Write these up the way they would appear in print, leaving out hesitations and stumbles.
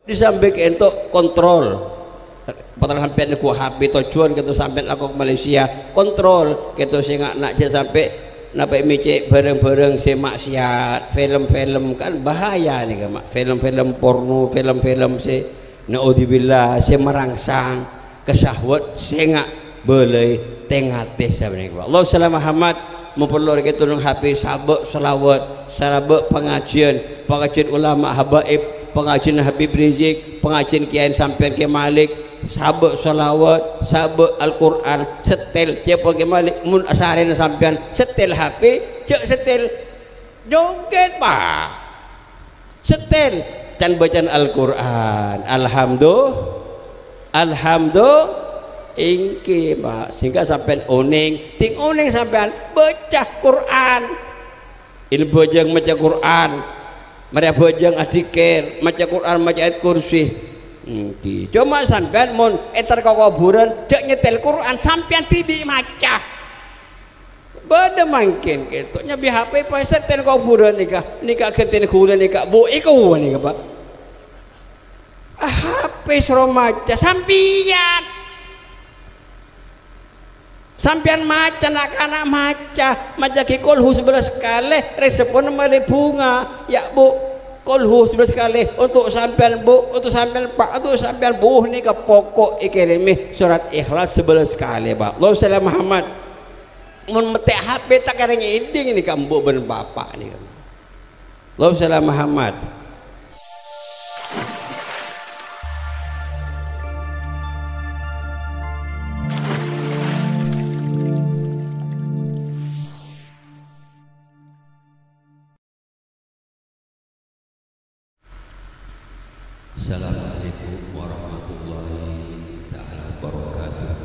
disampai ke entuk kontrol padahal sampai ku HP tujuan gitu sampai aku ke Malaysia kontrol gitu sing nak sampai napai micik bareng-bareng si maksiat film-film kan bahaya nih kan film-film porno film-film si naudzubillah si merangsang kesahwat si nggak boleh tengah-tengah sebenarnya Allah salam Muhammad memperluar kita nung HP sabuk selawat sarabuk pengajian ulama habaib pengajian Habib Rizik pengajian Kiai Sampian Kiai Malik sabuk salawat sabuk Al-Quran setel siapa Kiai Malik mun asarin sampian setel HP cek setel joget pak setel can bacaan Al-Quran alhamdulillah ingki pak sehingga sampean oning ting oning sampean baca Quran ini bojang maca Quran mereka bojang adikir maca Quran maca ayat kursi cuma sampean mon etar kau kuburan cek nyetel Quran sampean tibi maca beda mungkin gitu nyabi HP pas setel kuburan nikah ketin kuburan nikah bu iku nikah pak HP suruh maca sampian maca nak anak maca ke kolhu 11 kali respon mali bunga ya bu kolhu 11 kali untuk sampian bu untuk sampian pak untuk sampian bu ni ke pokok ikirimi surat ikhlas 11 kali pak Allah salam Muhammad mun metek HP tak kareng iding ni kambu ben bapak ni Allah salam Muhammad Assalamualaikum warahmatullahi ta'ala wabarakatuh.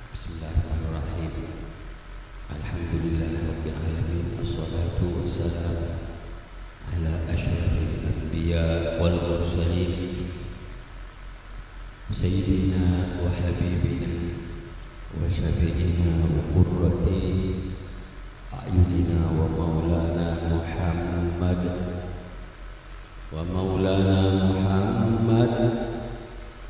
Bismillahirrahmanirrahim. Alhamdulillah rabbil alamin. Assalatu wassalamu ala asyrafil anbiya wal mursalin sayyidina wa habibina wa syafi'ina wa qurrati a'yunina wa maulana Muhammad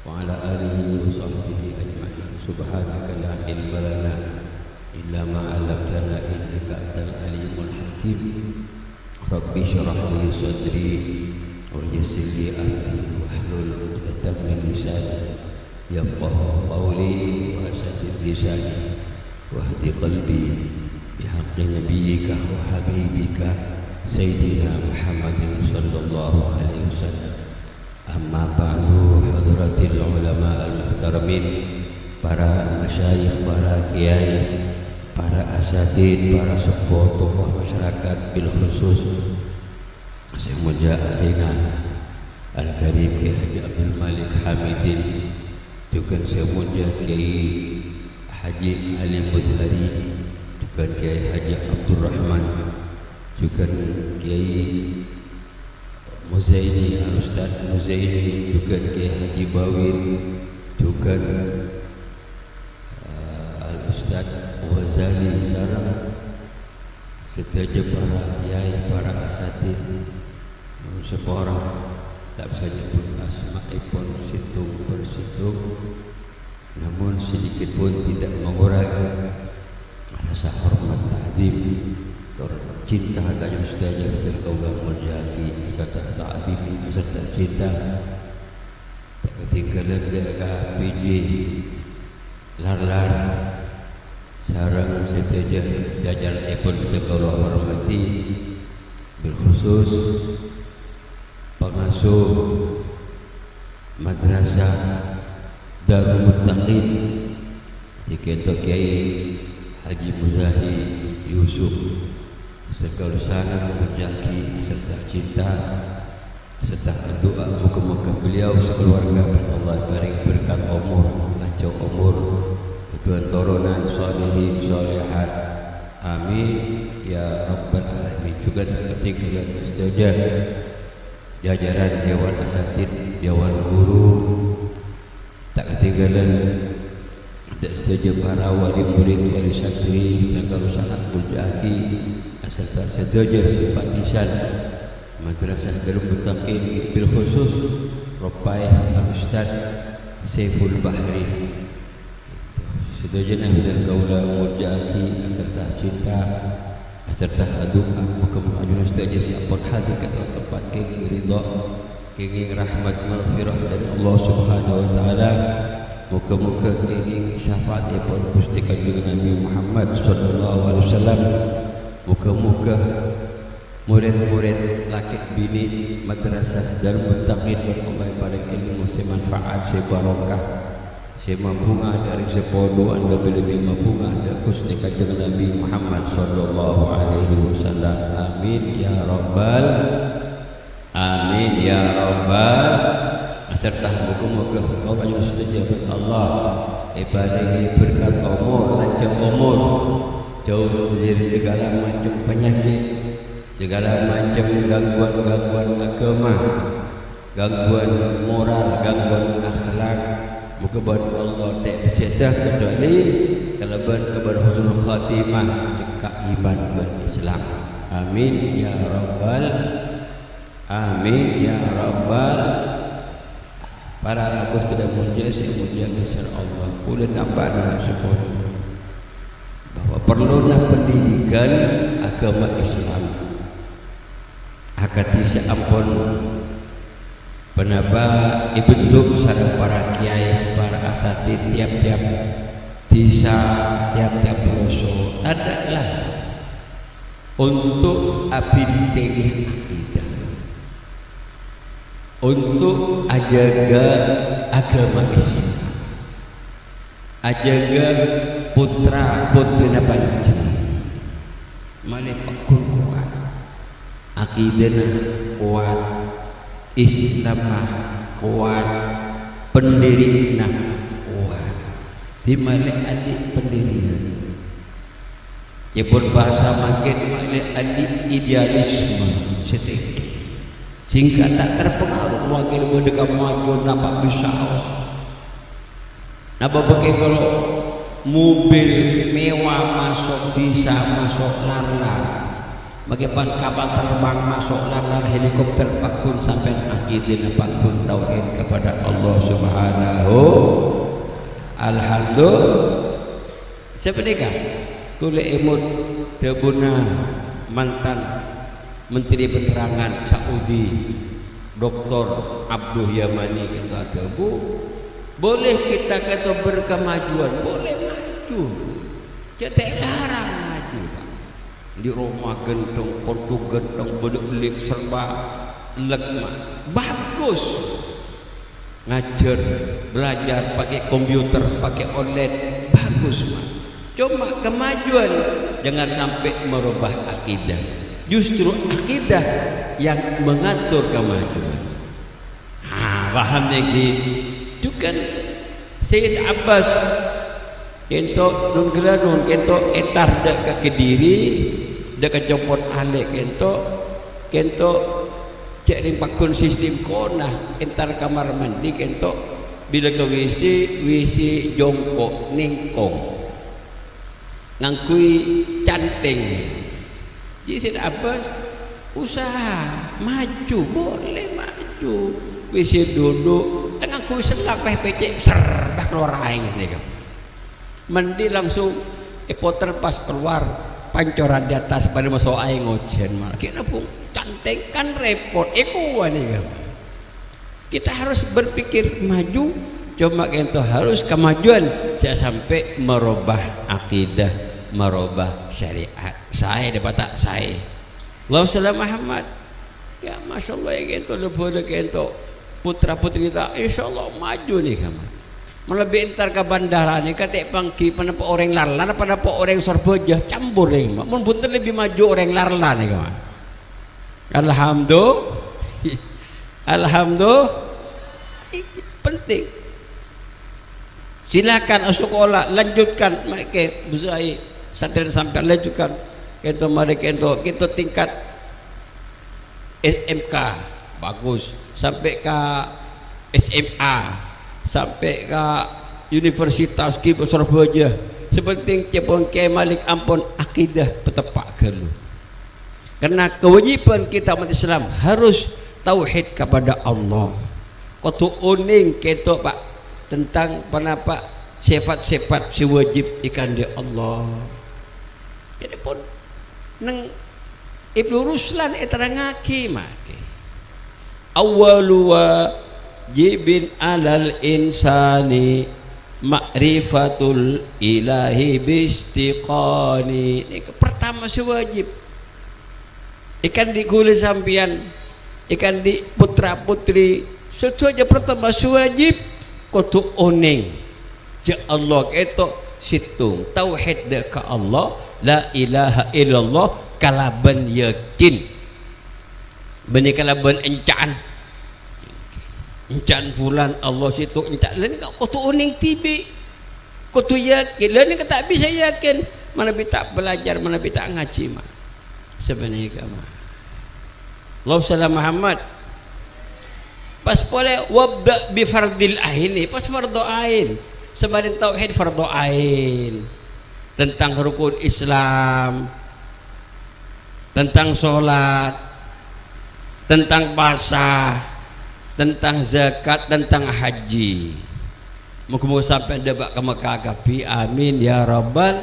wa ala alihi wa sahbihi ajma'in subhanaka la ilma lana illa ma 'allamtana innaka antal alimul hakim rabbi shrah li sadri wa yassir li amri wahlul 'uqdatam min lisani yafqahu qawli wa saddid lisani wahdi qalbi bihaqqi nabiyyika wa habibika Sayyidina Muhammadin sallallahu alaihi wasallam. Amma ba'du, hadratil ulama al-muhtaramin, para masyayikh, para kiai, para asatid, para sepuh tokoh masyarakat bil khusus semuja akhina al-karim Kiai Haji Abdul Malik Hamidin, juga semuja Kiai Haji Ali Budhari, juga Kiai Haji Abdul Rahman, juga Kiai Muzaini Al-Ustaz Muzaini, juga Kiai Haji Bawir, juga Al-Ustaz Ghazali Sarang, serta para kiai, para asatid, seorang tak bisa nyebut asma'ipun situng bersitung, namun sedikit pun tidak mengurangi rasa hormat ta'zim cinta dan ustazah betul kaulah menjadi serta ta'zim serta cinta tak ketinggalan dekat PJ lar sarang setuju jajaran ipun betul kaulah hormati bil khusus pengasuh madrasah Darul Muttaqin diketok Kiai Haji Muzahi Yusuf segala sana menjaki serta cinta serta doa muka-muka beliau sekeluarga Allah beri berkat umur, lanjut umur, kedua turunan salihin salihat, amin ya rabbal alamin. Juga ketinggalan setuju jajaran dewan asatid, dewan guru, tak ketinggalan tak setuju para wali murid, wali santri, dan kalau sangat berjaki serta setuju simpatisan Madrasah Darul Muttaqin bil khusus Ropai Al-Ustaz Saiful Bahri sedaya dan kaula mujaki serta cinta serta doa muka-muka ajun sedaya siapun hadir ke tempat kenging ridha kenging rahmat maghfirah dari Allah Subhanahu wa taala muka-muka kenging syafaat daripada Gusti Kanjeng Nabi Muhammad sallallahu alaihi wasallam muka-muka murid-murid laki bini madrasah Darul Muttaqin berkembang pada ilmu semanfaat sebarokah semabunga dari sepodoan lebih-lebih mabunga dari Gusti Kanjeng Nabi Muhammad sallallahu alaihi wasallam. Amin ya rabbal amin ya rabbal serta muka-muka Allah setuju Allah ibadah berkat umur lanjut umur jauh dari segala macam penyakit segala macam gangguan-gangguan agama gangguan moral gangguan akhlak muka-muka Allah tak bersedah kecuali kelebihan kepada husnul khatimah cekak iman berislam. Amin ya rabbal amin ya rabbal. Para rakus pada mulia saya mulia besar Allah boleh nampak dalam sekolah bahwa perlulah pendidikan agama Islam akati seampun penapa dibentuk sareng para kiai para asatid tiap-tiap desa tiap-tiap pelosok adalah untuk abintengi akidah untuk ajaga agama Islam ajaga putra putri pancen malih pakun kuat akidahna kuat Islamah kuat pendirinya kuat di mana adik pendirian jepun bahasa makin mana adik idealisme setinggi sehingga tak terpengaruh wakil berdekat maju nampak bisa nampak pakai kalau mobil mewah masuk desa masuk lar-lar bagi pas kapal terbang masuk lar helikopter pakun sampai akidah pakun tauhid kepada Allah Subhanahu alhamdulillah sepenikah kule imut debuna mantan Menteri Penerangan Saudi Dr. Abdul Yamani kita debu boleh kita kata berkemajuan boleh maju cetek larang maju Pak di rumah gentong, podo gentong, belik serba legma bagus ngajar belajar pakai komputer pakai online bagus Pak cuma kemajuan jangan sampai merubah akidah justru akidah yang mengatur kemajuan paham lagi itu kan Sayyid Abbas kento nun gelanun kento etar dak ke Kediri dak kecopot alek kento cek ring pakun sistem kona entar kamar mandi kento bila ke WC jongkok ningkong ngangkui canting jadi Abbas usaha maju boleh maju WC duduk ngangkui selak PPC ser dah keluar aing sedikit mandi langsung poter pas keluar pancoran di atas pada masuk air ngojen malah kita pun cantik kan repot kita harus berpikir maju cuma kita harus kemajuan jangan sampai merubah akidah merubah syariat saya dapat tak saya Allahumma Muhammad ya Masya Allah ya kita lebih kita putra putri kita Insya Allah maju nih kamu melebih entar ke bandara ni katik pangki pada orang larla pada orang sorboja campur ni mun bunter lebih maju orang larla ni kawan alhamdulillah penting silakan sekolah lanjutkan mereka busai santri sampai lanjutkan kita mereka kita tingkat SMK bagus sampai ke SMA sampai ke Universitas Ki Surabaya sepenting cepon Kiai Malik ampun akidah petepak gelu Karena kewajiban kita umat Islam harus tauhid kepada Allah. Kudu uning ketok Pak tentang penapa sifat-sifat si wajib ikan di Allah. Jadi pun neng Ibnu Ruslan terangake make awwalu wajibin alal insani ma'rifatul ilahi bistiqani. Ini pertama si wajib ikan di kulit sampian, ikan di putra putri setuju pertama wajib kudu oning je Allah itu situng tauhid ke Allah la ilaha illallah kalaban yakin benih kalaban encan fulan Allah situ encan lain kudu oning tibi kudu yakin lain tak bisa yakin mana bisa belajar mana bisa ngaji mah sebenarnya kamu Allah salam Muhammad pas boleh wabda bi fardil ain pas fardu ain sebarin tauhid fardu ain tentang rukun Islam, tentang sholat, tentang puasa, tentang zakat, tentang haji. Moga-moga sampai debak ke Mekah kapi amin ya rabbal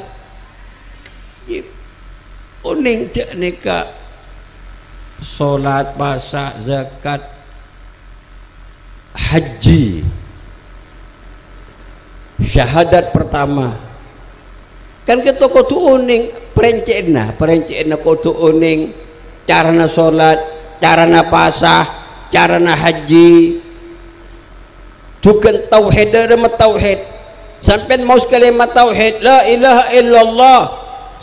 uning cek nika sholat, puasa, zakat, haji. Syahadat pertama kan kita kudu uning perencana kudu uning carana sholat, carana puasa, carana haji juga tauhid dan tauhid sampai mau kalimat tauhid la ilaha illallah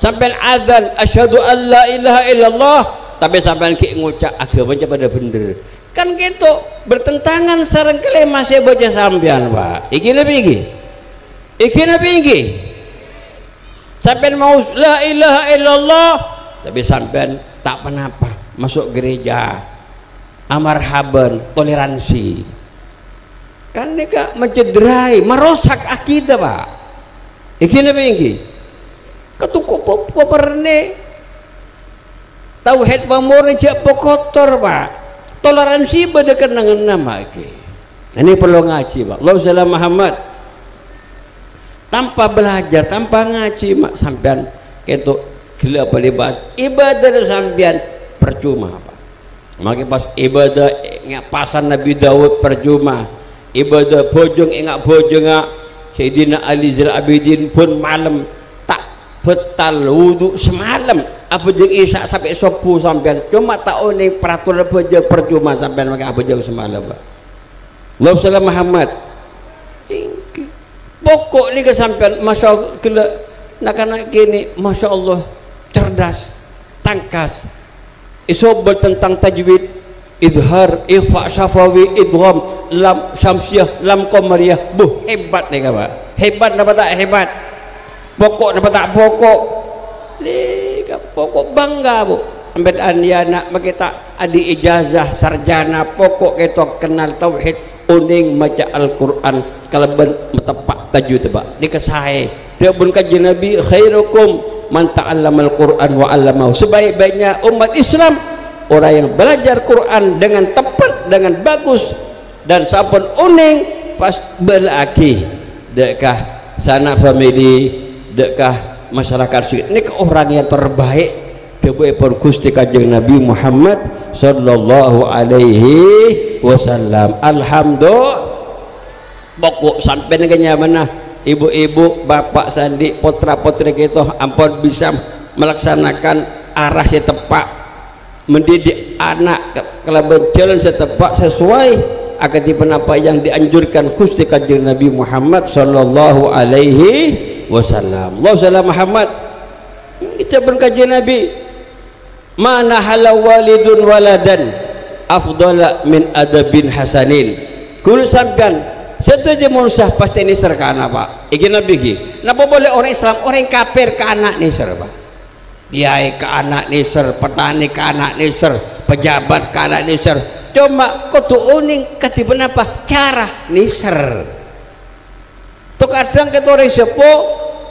sampai azan asyhadu an la ilaha illallah tapi sampai ki ngucap agama pada bener kan gitu bertentangan sareng kalimat saya baca sampean Pak iki lebih sampai mau la ilaha illallah tapi sampai tak penapa masuk gereja amarhaban toleransi kan mereka mencederai merosak akidah Pak iki lebih ketukuk poperne tauhid pamurni jak kotor Pak toleransi pada kenangan nama ini perlu ngaji Pak Allah salam Muhammad tanpa belajar tanpa ngaji mak sampean ketok gila apa dibahas ibadah sampean percuma Pak maka pas ibadah ingat pasan Nabi Daud percuma ibadah bojong ingat bojong Sayyidina Ali Zal Abidin pun malam tak betal wudu semalam apa jeung isya sampai subuh sampean cuma tak oning peraturan bojong percuma sampean maka apa jeung semalam Pak Allah salam Muhammad pokok ni kesampean masya Allah nak gini masya Allah cerdas tangkas isobel tentang tajwid idhar ifa syafawi idgham lam syamsiah lam qamariyah hebat nih Pak hebat apa tak hebat pokok apa tak pokok pokok bangga Bu ambet anak kita adi ijazah sarjana pokok kita kenal tauhid uning maca Al-Quran kalaban metepak tajwid Pak ini kesai dia pun kaji Nabi khairukum man ta'allama Al-Quran wa 'allamahu sebaik-baiknya umat Islam orang yang belajar Quran dengan tepat dengan bagus dan sampun uning pas berlaki dekkah sana family dekkah masyarakat ini ke orang yang terbaik debuipun Gusti Kanjeng Nabi Muhammad sallallahu alaihi wasallam alhamdulillah pokok sampai neganya mana ibu-ibu bapak sandi putra putri kita ampun bisa melaksanakan arah setepak mendidik anak kalau jalan setepak sesuai akan apa yang dianjurkan Gusti Kanjeng Nabi Muhammad sallallahu alaihi wasallam Allah salam Muhammad kita berkaji Nabi mana halau walidun waladan afdala min adabin hasanin kul sampean setuju munsah pasti ini serkana Pak iki Nabi ki napa boleh orang Islam orang kafir ke anak nisar Pak kiai ke anak nisar petani ke anak nisar pejabat ke anak nisar cuma kudu uning ketiban apa cara nisar tuh kadang kita orang sepuh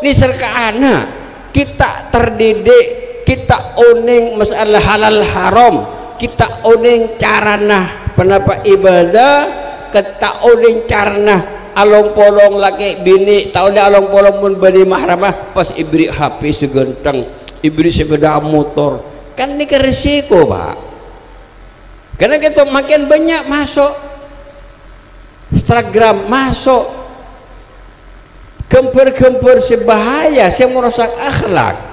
nisar ke anak kita terdidik kita uning masalah halal haram, kita uning carana penapa ibadah, kita uning carana along polong laki bini tahu dia along polong pun bani mahramah pas ibri HP segenteng, ibri sepeda motor, kan ini ke resiko pak, karena kita makin banyak masuk Instagram, masuk gempur-gempur sebahaya, saya merusak akhlak.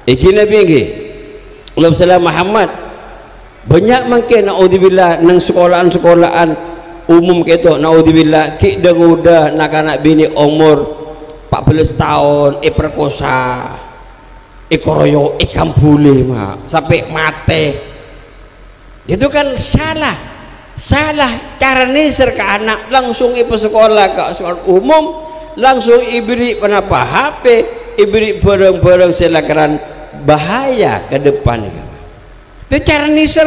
Iki Nabi ini Allah Muhammad banyak mungkin naudzubillah nang sekolahan-sekolahan umum gitu, naudzubillah ki denguda nak anak bini umur 14 tahun perkosa ikoroyo ikambule mak sampai mate, itu kan salah cara nisir ke anak, langsung ibu sekolah ke sekolah umum, langsung ibri penapa HP, ibri bareng-bareng silakan bahaya ke depan itu cara nisir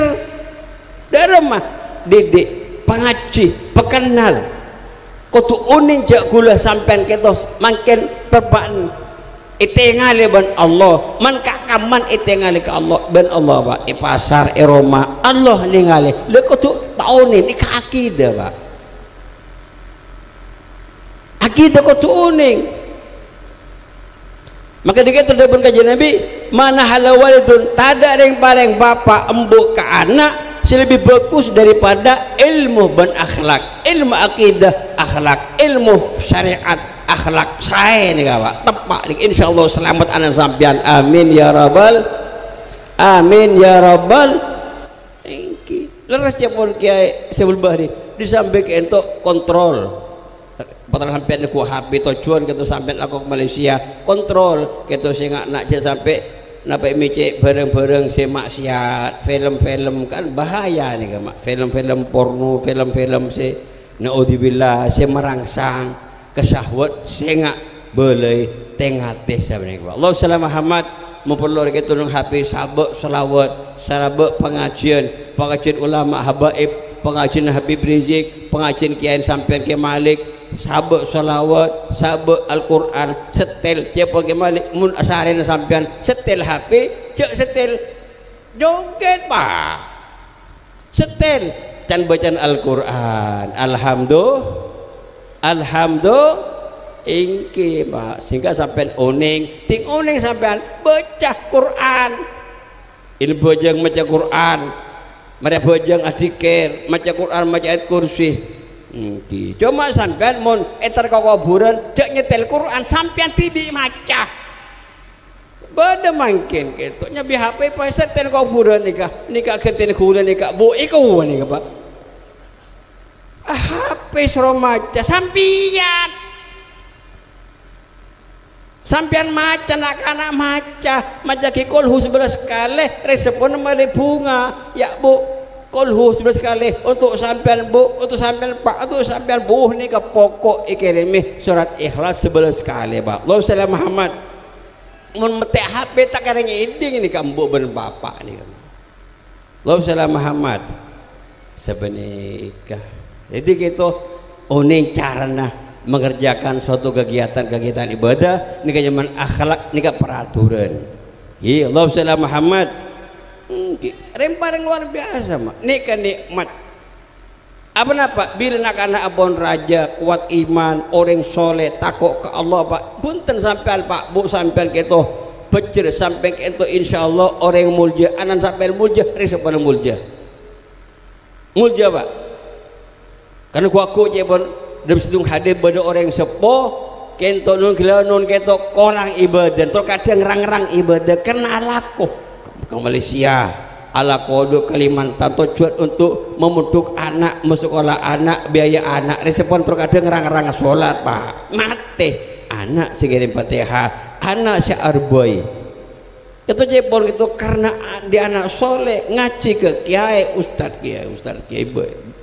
dari mah didik pengaji pekenal kudu uning jak gula sampean ketos makin perban itengali ban Allah man kakaman itengali ke Allah ban Allah pak pasar Roma Allah ningali le kudu taune ni ka akidah pak, akidah kudu uning. Maka dikata dalam kajian Nabi, mana halawalidun tada yang paling bapak embuk ke anak lebih bagus daripada ilmu dan akhlak, ilmu akidah akhlak, ilmu syariat akhlak. Saya nih kawan tepak insyaallah selamat anak sampian, amin ya rabbal amin ya rabbal. Leras pun kiai sebul bahri disampaikan untuk kontrol padahal sampai ku HP tujuan gitu sampai aku ke Malaysia kontrol gitu sehingga nak sampai napa micik bareng-bareng si maksiat film-film kan bahaya nih kan film-film porno film-film si naudzubillah si merangsang kesahwat sehingga boleh tengah tes sebenarnya Allah salam Muhammad memperlu gitu nang HP sabuk selawat sarabuk pengajian ulama habaib pengajian Habib Rizik pengajian Kiai sampean Kiai Malik sabuk salawat sabuk Al-Quran setel siapa Kiai Malik mun asarin sampean setel HP cek setel joget pak setel can bacaan Al-Quran alhamdulillah ingki pak sehingga sampean oning ting oning sampean baca Quran ini bojang maca Quran mereka bojang adikir maca Quran maca ayat kursi cuma sampean mon etar ke kuburan cek nyetel Quran sampean tibi maca beda mungkin gitu nyabi HP pas setel kuburan nikah kenten kuburan nikah bu iku nikah pak HP suruh maca sampean maca anak-anak maca kikolhu 11 kali respon mali bunga ya bu kolhu 11 kali untuk sampean bu untuk sampean pak untuk sampean bu ni ke pokok ikirimi surat ikhlas 11 kali pak Allah salam Muhammad mun metek HP tak kareng iding ni kambu ben bapak ni Allah salam Muhammad sebenika jadi gitu oning carana mengerjakan suatu kegiatan ibadah ini zaman akhlak ini peraturan ya Allah salam Muhammad rempah yang luar biasa mak ini kan nikmat apa napa bila nak anak abon raja kuat iman orang soleh takut ke Allah pak punten sampean pak bu sampean gitu becer sampai itu insyaallah orang mulja anan sampean mulja resep mulja pak karena aku jebon dalam situng hadir pada orang sepuh kento nun kila nun kento korang ibadah terkadang rang-rang ibadah kena alaku ke Malaysia ala kodo Kalimantan tujuan untuk memuduk anak sekolah anak biaya anak respon terkadang rang-rang sholat pak mati anak sekirim Fatihah anak syaar boy itu jepon itu karena dia anak soleh ngaji ke kiai ustad kiai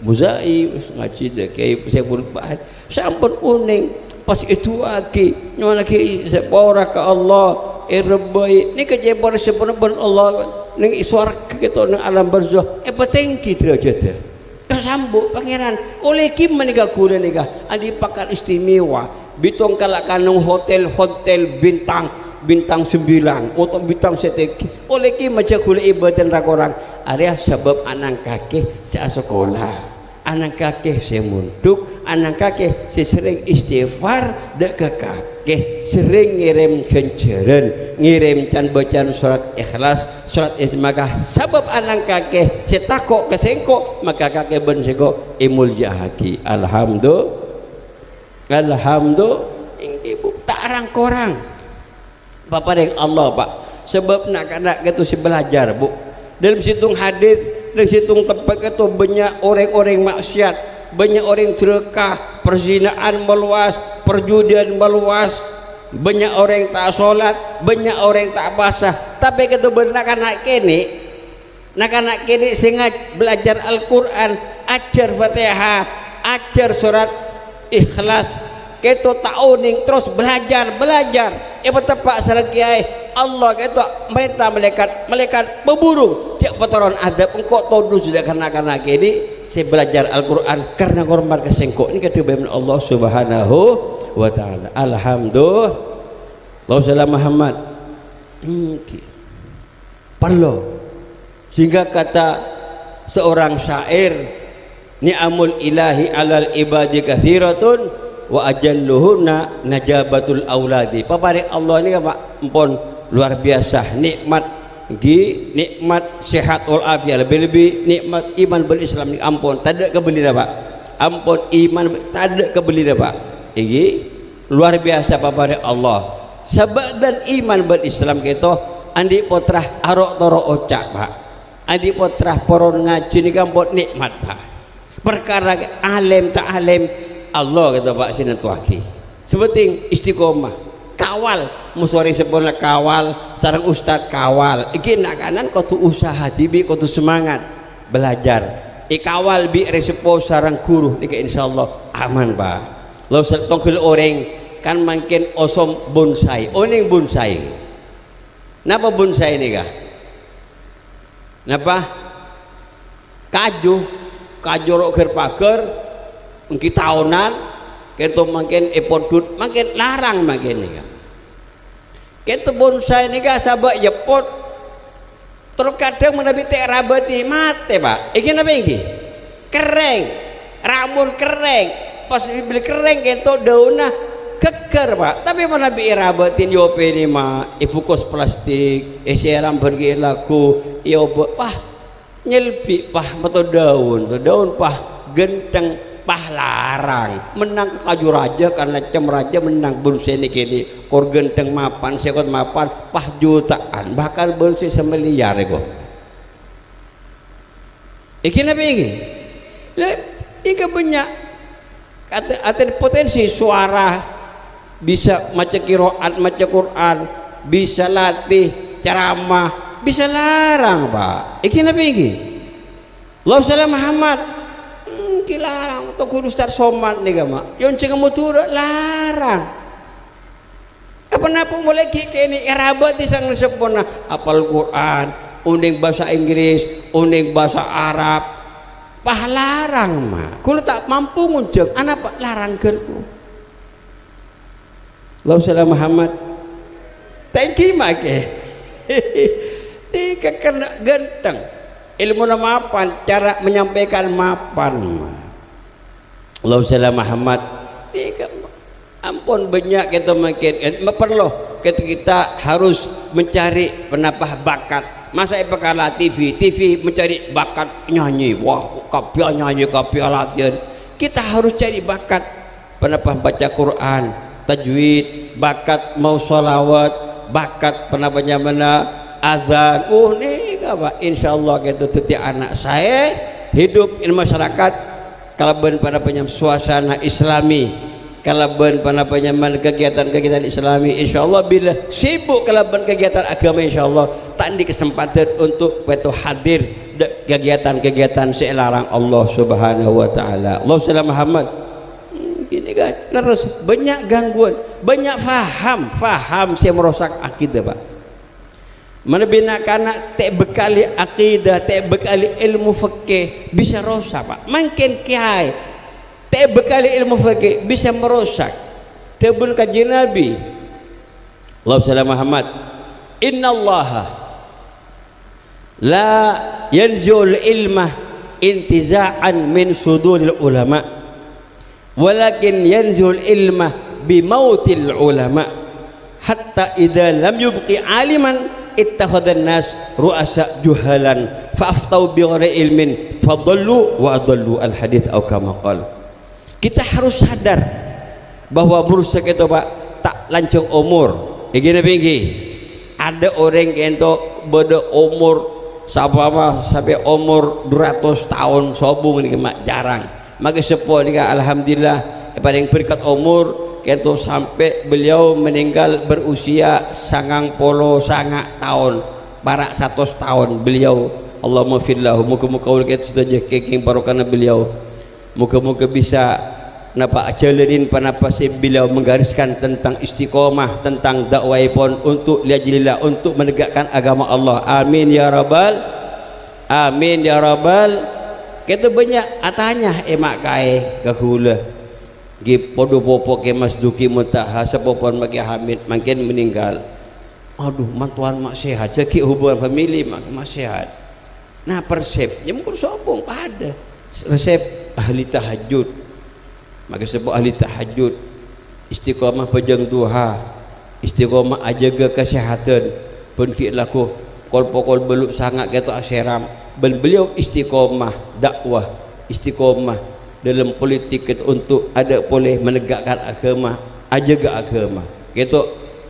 muzai ngaji deh kiai saya pun bahan sampun uning pas itu lagi nyawa lagi sepora ke Allah irbai ni kejepon sepon Allah ning suara gitu ning alam barzah petengki derajat kesambuk pangeran oleh kim menikah kula nikah adi pakar istimewa bitong kalakan hotel bintang bintang 9 atau bintang seteki oleh ki macam kula ibadan rakorang area sebab anak kakek saya sekolah anak kakek saya munduk anak kakek saya sering istighfar dek ke kakek sering ngirim kenceran ngirim can bacaan surat ikhlas surat maka sebab anak kakek saya takut kesengkok maka kakek ben sego imul jahaki alhamdulillah ibu tak arang korang Bapak dengan Allah Pak sebab nak-nak itu si belajar Bu dalam situng hadis dalam situng tempat itu banyak orang-orang maksiat banyak orang cerekah perzinaan meluas perjudian meluas banyak orang tak solat banyak orang tak basah tapi itu benar anak kini sengaja belajar Al-Quran ajar Fatihah ajar surat ikhlas kita ta'uning terus belajar tepat sareng kiai Allah kata merintah malaikat berburu cek petoron adab engkau todu sudah karena ini saya belajar Al-Quran karena hormat kesengkok ini kata Allah subhanahu wa ta'ala alhamdulillah Allahumma Muhammad perlu sehingga kata seorang syair ni'amul ilahi alal ibadi kathiratun wa ajalluhunna najabatul auladi paparing Allah ini Pak empon luar biasa nikmat sehat wal afiat lebih nikmat iman berislam ni ampun tak ada kebeli dah Pak ampun iman tak ada kebeli dah Pak ini luar biasa paparing Allah sebab dan iman berislam kita andi potrah arok toro ocak Pak andi potrah poron ngaji ni kampun nikmat Pak perkara alim tak alim Allah kata Pak Sinatuaki sepenting istiqomah kawal musori sebenarnya kawal sarang ustad kawal iki nak kanan kau tu usaha tibi kau tu semangat belajar kawal bi resepo sarang guru nika insyaallah aman Pak lo tongkil orang kan makin osom bonsai oning bonsai napa bonsai nika napa kaju rok pagar mungkin tahunan kita makin epodut makin larang makin ni kan kita bonsai ni kan sabak jepot terus kadang menabi tak rabati mate Pak ini apa ini kering rambut kering pas beli kering kita daunnya keker Pak tapi menabi rabatin yope ni mah ibukus plastik seram pergi laku yope pah nyelpi pah meto daun pah genteng pah larang menang ke kaju raja karena cem raja menang bonsai ni kini kor genteng mapan sekot mapan pah jutaan bahkan bonsai semiliar itu ikin apa ini ika banyak kata potensi suara bisa maca qiraat maca Quran bisa latih ceramah bisa larang Pak ikin apa ini Allahumma Muhammad larang untuk kudu start somat nih gama yang cengeng mutur larang apa mulai kini erabat di sang sepona apal Quran uning bahasa Inggris uning bahasa Arab pah larang mah kudu tak mampu nguncek anak pak larang gelku Allahumma Muhammad thank you make ini kena genteng ilmu mapan cara menyampaikan mapan Allahumma Muhammad ampun banyak kita makin perlu kita harus mencari penambah bakat masa perkara TV mencari bakat nyanyi wah kapia nyanyi kapia latihan kita harus cari bakat penambah baca Quran tajwid bakat mau sholawat bakat penambahnya mana azan nih apa insyaallah gitu titik anak saya hidup di masyarakat kalaban pada penyam suasana islami kalaban pada penyaman kegiatan-kegiatan islami insyaallah bila sibuk kalaban kegiatan agama insyaallah tak di kesempatan untuk betul hadir kegiatan-kegiatan selarang Allah subhanahu wa ta'ala Allahumma Muhammad ini kan terus banyak gangguan banyak faham saya merosak akidah Pak mana bina kanak tak bekali akidah tak bekali ilmu fikih bisa rosak Pak makin kiai tak bekali ilmu fikih bisa merosak tebun kaji Nabi Allahumma Muhammad, innallaha la yanzul ilmah intiza'an min suduril ulama walakin yanzul ilmah bimautil ulama hatta idza lam yubqi aliman ittakhadhan nas ru'asa juhalan fa'aftau bighairi ilmin fadallu wa adallu al hadits atau kama qala. Kita harus sadar bahwa berusaha itu Pak tak lancung umur gini pinggir. Ada orang yang itu beda umur sampai umur 200 tahun sobung ini mak jarang. Maka sepuh ini alhamdulillah paling berkat umur itu sampai beliau meninggal berusia 90 tahun, barak 100 tahun beliau. Allahumma fillahu, muka-muka kita sudah keking barokahna beliau. Muka-muka bisa napa jalanin panapasi beliau menggariskan tentang istiqomah, tentang dakwah pun untuk liajilillah, untuk menegakkan agama Allah. Amin ya rabbal, amin ya rabbal. Kita banyak atanya emak kae kahula gi podo popo ke Mas Duki Muntaha sepopon maki Hamid makin meninggal. Aduh mantuan mak sehat, ceki hubungan famili mak sehat. Nah persepnya mungkin sobong pada resep ahli tahajud. Maka sebab ahli tahajud istiqamah pejang duha, istiqamah ajaga kesehatan pun ki laku kol pokol beluk sangat kata aseram. Beliau istiqamah dakwah, istiqamah dalam politik untuk ada boleh menegakkan agama, ajaga agama. Gitu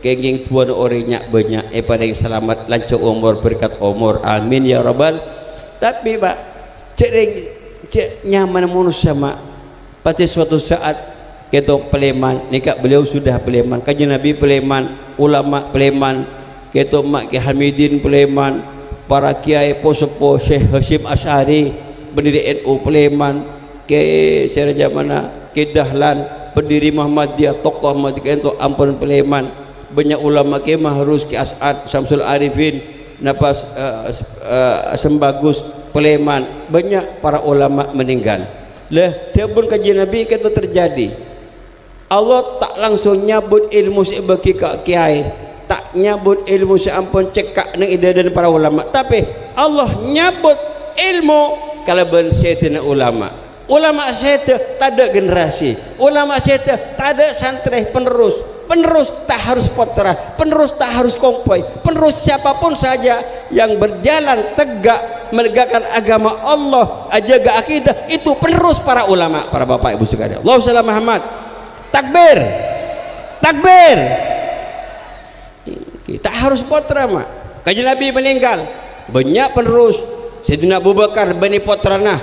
kenging tuan orangnya banyak pada yang selamat lancar umur berkat umur. Amin ya rabbal. Tapi Pak cek nyaman manusia mak. Pada suatu saat kita Peleman nikah beliau sudah Peleman, kajian Nabi Peleman, ulama Peleman, kita Mak Ki Hamidin Peleman, para kiai posepo Syekh Hashim Asy'ari pendiri NU Peleman, ke Seraja mana ke Dahlan pendiri Muhammadiyah, tokoh Muhammadiyah itu ampun Peleman, banyak ulama ke Mahrus, ke As'ad, Samsul Arifin, Napas Sembagus Peleman, banyak para ulama meninggal. Lah tiapun kajian Nabi itu terjadi. Allah tak langsung nyabut ilmu sebagi kak kiai, tak nyabut ilmu seampun cekak nang ida dan para ulama, tapi Allah nyabut ilmu kalau ben setan ulama. Ulama setan tak ada generasi, ulama setan tak ada santri penerus. Penerus tak harus potra, penerus tak harus kompoi, penerus siapapun saja yang berjalan tegak menegakkan agama Allah, jaga akidah, itu penerus para ulama, para bapak ibu sekalian. Allahumma Muhammad. Takbir, takbir. Kita harus potra mak. Kajian Nabi meninggal, banyak penerus. Sayyidina Abu Bakar bani potrana,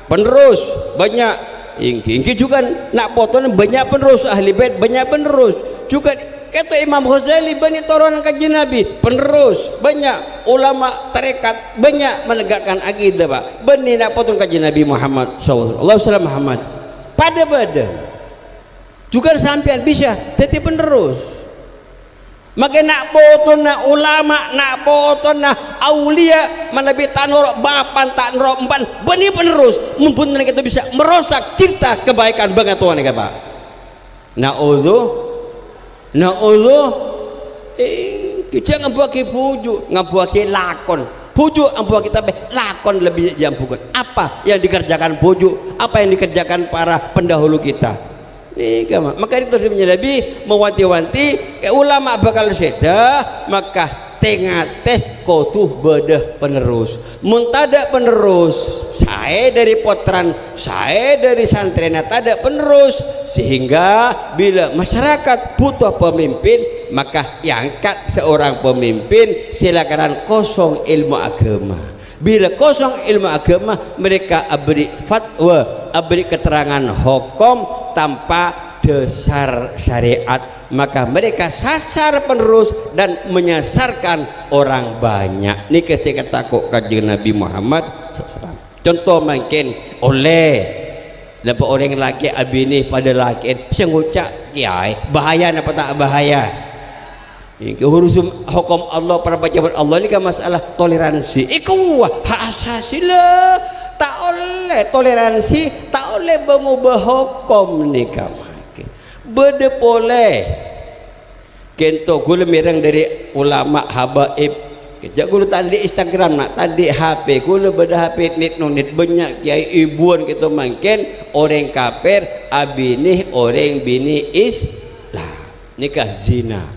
penerus banyak. Ingki juga nak potong banyak penerus, ahli bait banyak penerus. Juga kata Imam Ghazali bani turunan kajian Nabi penerus banyak, ulama tarekat banyak menegakkan akidah Pak. Bani nak potong kajian Nabi Muhammad sallallahu alaihi wasallam Muhammad. Pada juga sampean bisa tetap penerus. Maka nak potong nak ulama, nak potong nak aulia manabi tanur bapan tak nro empan bani penerus mumpun kita bisa merosak cipta kebaikan banget Tuhan ya Pak. Na'udhu kita ngabuaki pujuk, ngabuaki lakon pujuk ampuh kita lakon lebih jampukan. Apa yang dikerjakan pujuk, apa yang dikerjakan para pendahulu kita. Maka itu Nabi mewanti-wanti ulama bakal sedah, maka tengah teh kotuh bedah penerus muntada penerus saya dari potran, saya dari santrena tada penerus, sehingga bila masyarakat butuh pemimpin maka angkat seorang pemimpin silakan kosong ilmu agama. Bila kosong ilmu agama mereka beri fatwa, beri keterangan hukum tanpa dasar syariat, maka mereka sasar penerus dan menyasarkan orang banyak. Ini saya takut kajian Nabi Muhammad SAW. Contoh mungkin oleh dapat orang laki abini pada laki saya ngucap kiai bahaya apa tak bahaya. Ini urusan hukum Allah, para baca Allah ini kan masalah toleransi. Iku hak asasi lah, tak oleh toleransi, tak oleh mengubah hukum ni kamake. Bede boleh. kento gula mirang dari ulama habaib kejak gula tadi Instagram nak tadi HP gula beda HP nit nonit banyak kiai ibuan kita mungkin orang kafir abini orang bini Islam nikah zina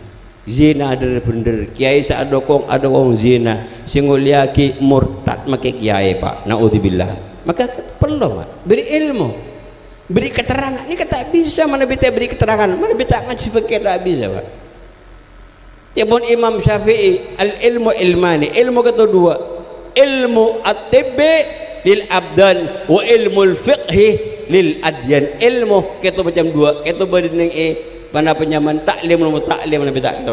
ada bener kiai saat dokong ada orang zina singuliaki murtad make kiai pak naudzubillah maka perlu mak beri ilmu beri keterangan ini kata bisa mana bisa beri keterangan mana bisa ngaji fikih tak bisa pak. Tiapun Imam Syafi'i al-ilmu ilmani ilmu kedua ilmu at-tibbi lil abdan wa ilmu al-fiqhi lil adyan ilmu kita macam dua kita berdeng pada penyaman taklim nabi tak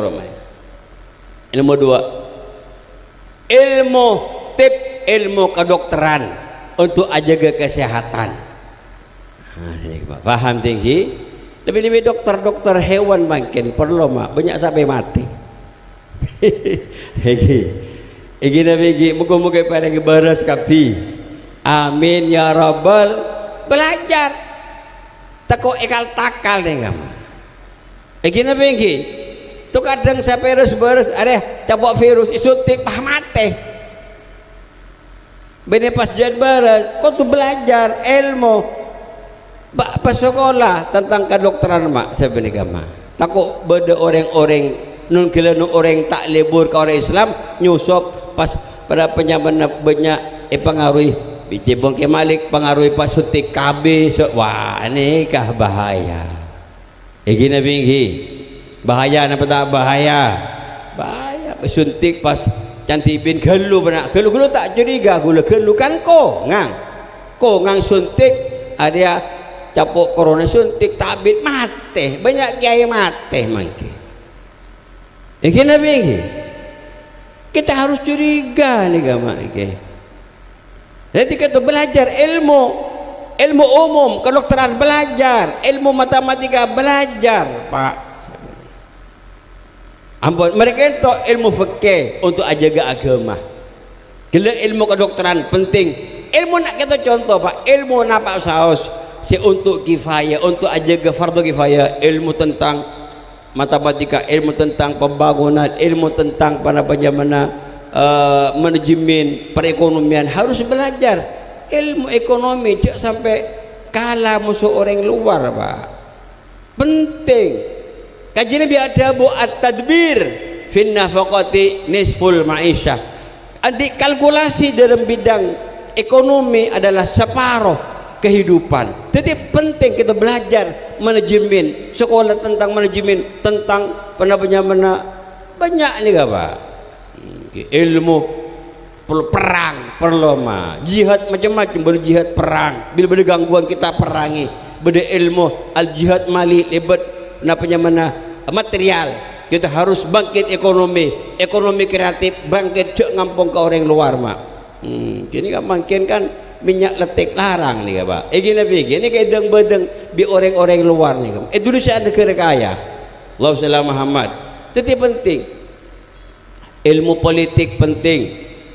ilmu dua ilmu tib ilmu kedokteran untuk ajaga kesehatan paham tinggi lebih dokter hewan makin perlu mak banyak sampai mati iki nabi muga-muga pada baras kapi amin ya rabbal belajar teko ekal takal nih kamu iki nabi tu kadang sampai beres ada cabok virus isuntik pah mate bene pas jan baras kau tu belajar ilmu pas sekolah tentang kedokteran mak sebenarnya mah takut beda orang-orang nun kila nun orang tak lebur ke orang Islam nyusop pas pada penyaman banyak pengaruhi biji bongke malik pengaruhi pas suntik KB wah ini kah bahaya iki nabi bahaya apa tak bahaya suntik pas cantibin gelu benak gelu tak curiga gula gelu kan ko ngang suntik ada capuk corona suntik tabit mate banyak kiai mate mangke iki nabi kita harus curiga nih gama jadi kita belajar ilmu umum kedokteran belajar ilmu matematika belajar pak ampun mereka itu ilmu fikih untuk ajaga agama gila ilmu kedokteran penting ilmu nak kita contoh pak ilmu napak saus si untuk kifayah untuk ajaga fardu kifayah ilmu tentang matematika ilmu tentang pembangunan ilmu tentang pada bagaimana manajemen perekonomian harus belajar ilmu ekonomi cek sampai kalah musuh orang luar pak penting kajian Nabi ada buat tadbir fin nafaqati nisful ma'isyah adik kalkulasi dalam bidang ekonomi adalah separuh kehidupan jadi penting kita belajar manajemen sekolah tentang manajemen tentang mana banyak nih pak ilmu perang perlu mah jihad macam-macam berjihad perang bila ada gangguan kita perangi beda ilmu al jihad mali lebat mana material kita harus bangkit ekonomi kreatif bangkit cek ngampung ke orang luar mah ini kan makin kan minyak letek larang nih pak ini kayak bedeng di orang-orang luar nih Indonesia negara kaya Allah salam Muhammad jadi penting ilmu politik penting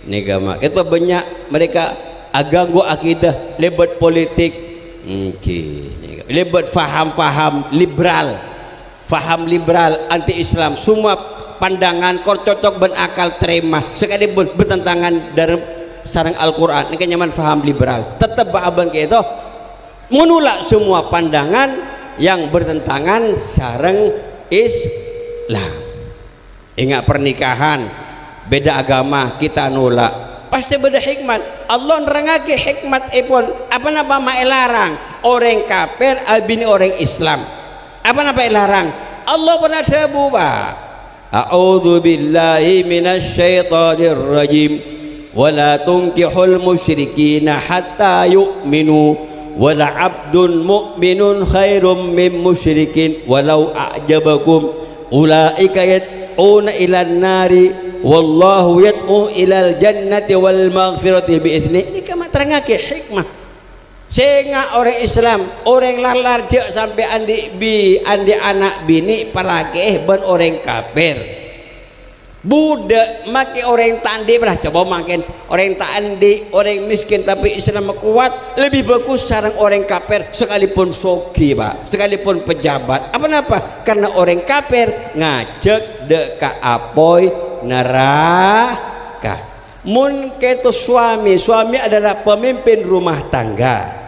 nih pak itu banyak mereka aganggu akidah lebat politik lebat faham liberal anti Islam semua pandangan kor cocok ben akal terima sekali bertentangan dalam sarang Al-Quran ini kan nyaman faham liberal tetap baaban itu menolak semua pandangan yang bertentangan sarang Islam ingat pernikahan beda agama kita nolak pasti beda hikmat Allah nerangake hikmat ipun apa maelarang orang kafir abini orang Islam apa larang Allah pernah dabu pak a'udzu billahi minasyaitonir rajim wala tunkihul musyrikina hatta yu'minu wala abdun mu'minun khairum min musyrikin walau a'jabakum ulaika yad'una ilan nari wallahu yad'u ilal jannati wal maghfirati bi'idni ini kama terangake hikmah sehingga orang Islam orang lalar jek sampai andi anak bini parake ban orang kafir budak maki orang tandi lah, coba makin orang tandi orang miskin tapi Islam kuat lebih bagus sarang orang kafir sekalipun sogi pak, sekalipun pejabat. Apa napa? Karena orang kafir ngajak deka apoy neraka. Mun keto suami adalah pemimpin rumah tangga.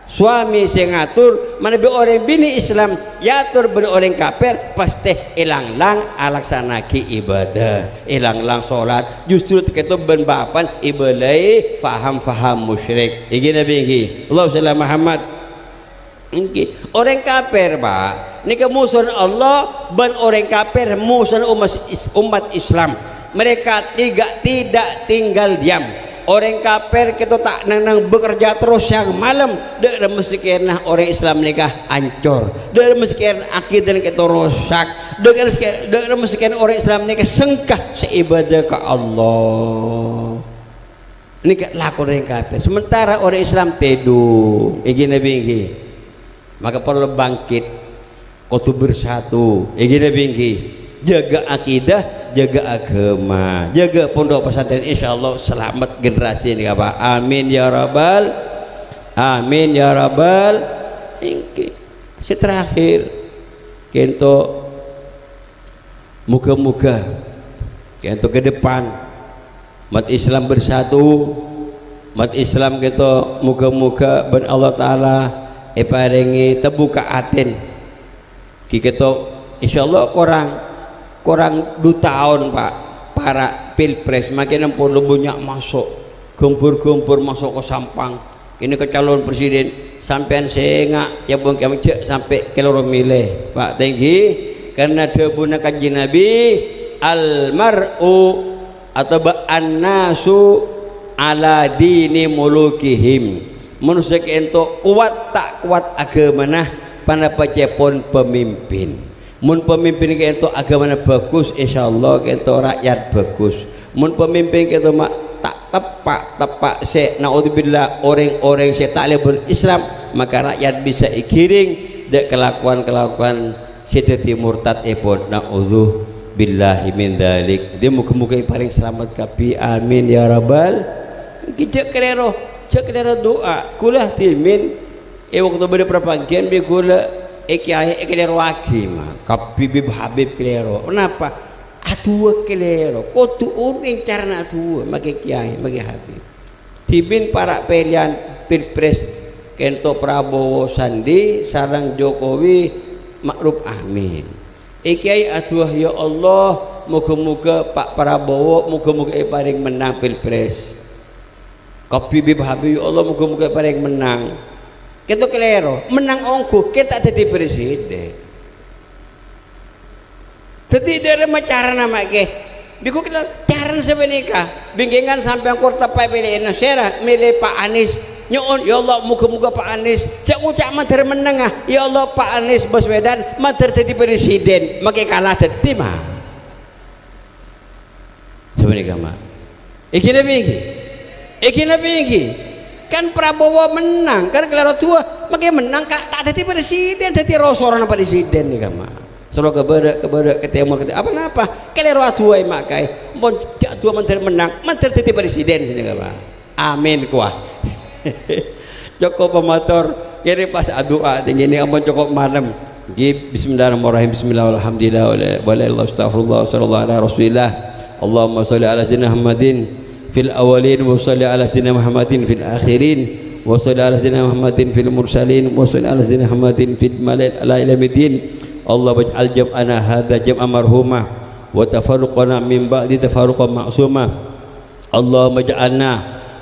Suami sing ngatur mana be orang bini Islam yatur ben orang kafir pasti ilang-lang alaksanaki ibadah, ilang-lang salat, justru keto ben bapan ibelai faham musyrik. Iki nabi iki. Allahu sallallahu Muhammad. Iki orang kafir Pak. Nika musuh Allah ben orang kafir musuh umat Islam. Mereka tidak tinggal diam. Orang kafir kita tak nang bekerja terus yang malam dak mesti nah orang Islam nikah hancur, dak mesti akidah kita rosak, dak mesti orang Islam nikah sengkah seibadah ke Allah. Nikah laku orang kafir. Sementara orang Islam teduh iki nabi iki. Maka perlu bangkit kudu bersatu iki nabi iki. Jaga akidah, jaga agama, jaga pondok pesantren, insyaallah selamat generasi ini apa? Amin ya rabbal, amin ya rabbal. Ini terakhir kento muka-muka kento ke depan umat Islam bersatu, umat Islam kento muka-muka ben Allah Taala paringi terbuka atin kito insyaallah kurang 2 tahun Pak para pilpres makin pun banyak masuk gempur masuk ke Sampang ini ke calon presiden sampean sengak ya bung cek sampai ke loro milih Pak tinggi karena debuna kanjeng Nabi almar'u atau an-nasu ala dini mulukihim manusia ento kuat tak kuat agama nah pada pacepon pemimpin. Mun pemimpin kita agamanya bagus, insyaallah kita rakyat bagus. Mun pemimpin kita mak tak tepak se naudzubillah orang-orang se tak berislam, maka rakyat bisa ikiring dek kelakuan seteti murtad pun naudzubillahi min dzalik. Dia muga-muga paling selamat kapi amin ya rabbal. Cek kelero doa kulah timin waktu beda perpanggian bi kula kiai kelero lagi mah Habib kelero kenapa atua kelero kudu uning carana atua make kiai make Habib tibin para pilihan pilpres kento Prabowo Sandi sarang Jokowi Ma'ruf Amin kiai atua ya Allah moga-moga Pak Prabowo moga-moga paling menang pilpres Habib ya Allah moga-moga paling menang. Kita kelero menang ongku kita jadi presiden. Jadi dari cara nama ke, biku kita cara sebenika, bingkingan sampai angkur tapai pilih nasera milih Pak Anies. Nyon ya Allah muka-muka Pak Anies, cak ucap mater menang ya Allah Pak Anies Baswedan mater jadi presiden, makai kalah jadi mah. Sebenika mah. Iki nabi iki. Kan Prabowo menang kan kelaro tua makanya menang tak jadi presiden jadi rosoran presiden nih kama suruh kebedak ketemu apa napa kelaro tua makai mau tua menteri menang menteri jadi presiden sini kama amin kuah cukup pemotor kiri pas doa tinggi ini ampun cukup malam bismillahirrahmanirrahim bismillahirrahmanirrahim walillah astagfirullah sallallahu alaihi rasulillah Allahumma sholli ala sayyidina Muhammadin fil awalin wa sholli ala sayyidina Muhammadin fil akhirin wa sholli ala sayyidina Muhammadin fil mursalin wa sholli ala sayyidina Muhammadin fil mala'il ala ilamiddin Allah waj'al jam'ana hadza jam'an marhumah wa tafarruqana min ba'di tafarruqan ma'sumah Allahumma ij'alna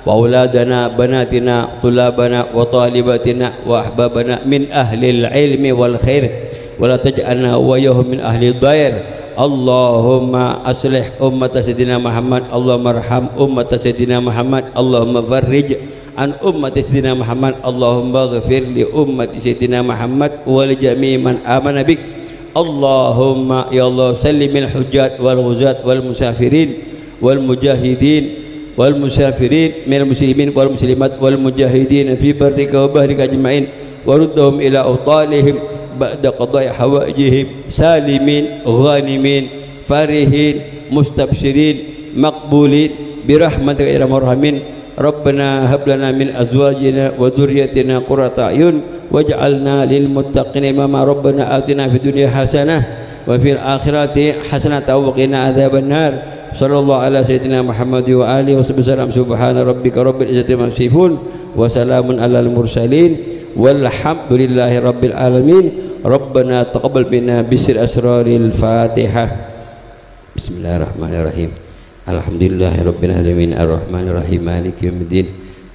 wa auladana banatina tulabana wa talibatina wa ahbabana min ahlil ilmi wal khair wa la taj'alna wa yahum min ahli dhair Allahumma aslih ummat Sayyidina Muhammad Allahumma arham ummat Sayyidina Muhammad Allahumma farrij an ummat Sayyidina Muhammad Allahumma ghafir li ummat Sayyidina Muhammad wa li jami' man amana bik Allahumma ya Allah sallimil hujjat wal ghuzat wal musafirin wal mujahidin wal musafirin minal muslimin wal muslimat wal mujahidin fi barrika wa bahrika ajma'in waruddahum ila awtalihim ba'da qada'i hawaijihim salimin ghanimin farihin mustabshirin maqbulin birahmatika ya arhamar rahimin. Rabbana hab lana min azwajina wa dhurriyyatina qurrata a'yun waj'alna lil muttaqina imama. Rabbana atina fid dunya hasanah wa fil akhirati hasanah wa qina adzabannar. Sallallahu ala sayyidina Muhammad wa alihi wasallam. Subhana rabbika rabbil izzati amma yasifun wa salamun alal mursalin walhamdulillahi rabbil alamin. Rabbana taqabbal minna bisir asraril Fatihah. Bismillahirrahmanirrahim. Alhamdulillahi rabbil alamin arrahmanir rahim maliki yaumiddin.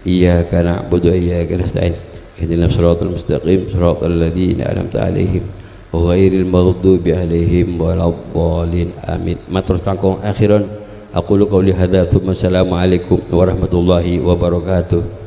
Iyyaka na'budu wa iyyaka nasta'in. Ihdinas siratal mustaqim siratal ladzina an'amta 'alaihim ghairil maghdubi 'alaihim waladdallin. Amin. Matur kangkung akhiran aku qouli hadza tsumma assalamu alaikum warahmatullahi wabarakatuh.